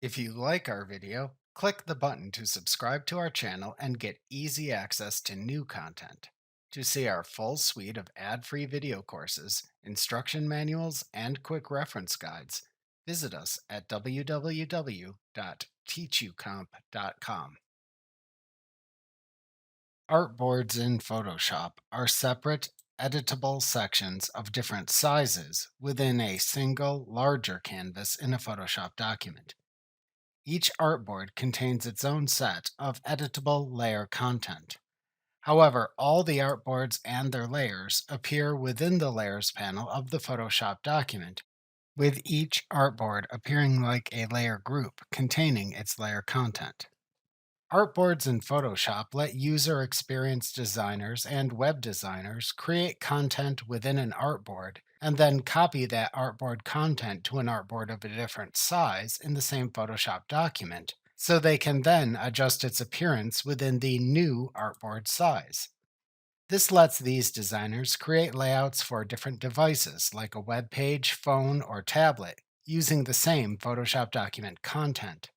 If you like our video, click the button to subscribe to our channel and get easy access to new content. To see our full suite of ad-free video courses, instruction manuals, and quick reference guides, visit us at www.teachucomp.com. Artboards in Photoshop are separate, editable sections of different sizes within a single, larger canvas in a Photoshop document. Each artboard contains its own set of editable layer content. However, all the artboards and their layers appear within the Layers panel of the Photoshop document, with each artboard appearing like a layer group containing its layer content. Artboards in Photoshop let user experience designers and web designers create content within an artboard and then copy that artboard content to an artboard of a different size in the same Photoshop document, so they can then adjust its appearance within the new artboard size. This lets these designers create layouts for different devices like a web page, phone, or tablet using the same Photoshop document content.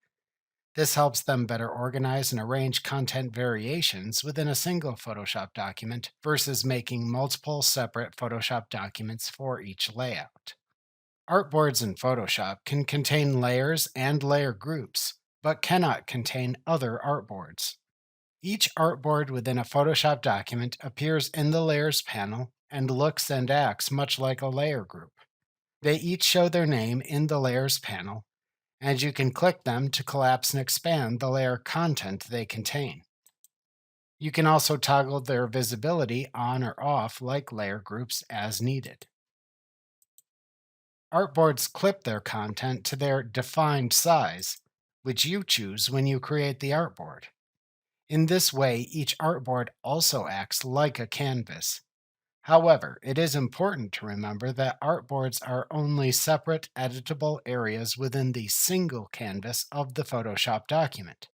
This helps them better organize and arrange content variations within a single Photoshop document versus making multiple separate Photoshop documents for each layout. Artboards in Photoshop can contain layers and layer groups, but cannot contain other artboards. Each artboard within a Photoshop document appears in the Layers panel and looks and acts much like a layer group. They each show their name in the Layers panel, and you can click them to collapse and expand the layer content they contain. You can also toggle their visibility on or off like layer groups as needed. Artboards clip their content to their defined size, which you choose when you create the artboard. In this way, each artboard also acts like a canvas. However, it is important to remember that artboards are only separate editable areas within the single canvas of the Photoshop document.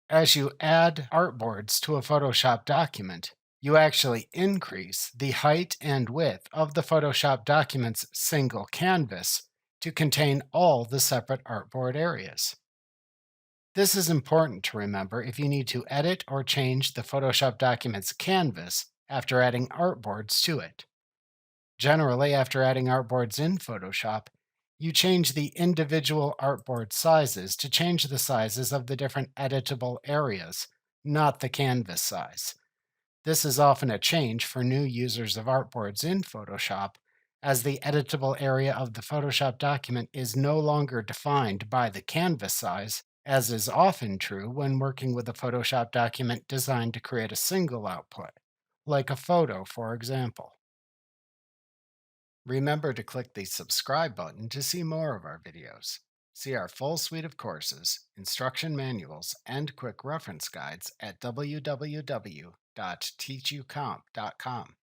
As you add artboards to a Photoshop document, you actually increase the height and width of the Photoshop document's single canvas to contain all the separate artboard areas. This is important to remember if you need to edit or change the Photoshop document's canvas after adding artboards to it. Generally, after adding artboards in Photoshop, you change the individual artboard sizes to change the sizes of the different editable areas, not the canvas size. This is often a change for new users of artboards in Photoshop, as the editable area of the Photoshop document is no longer defined by the canvas size, as is often true when working with a Photoshop document designed to create a single output, like a photo, for example. Remember to click the subscribe button to see more of our videos. See our full suite of courses, instruction manuals, and quick reference guides at www.teachucomp.com.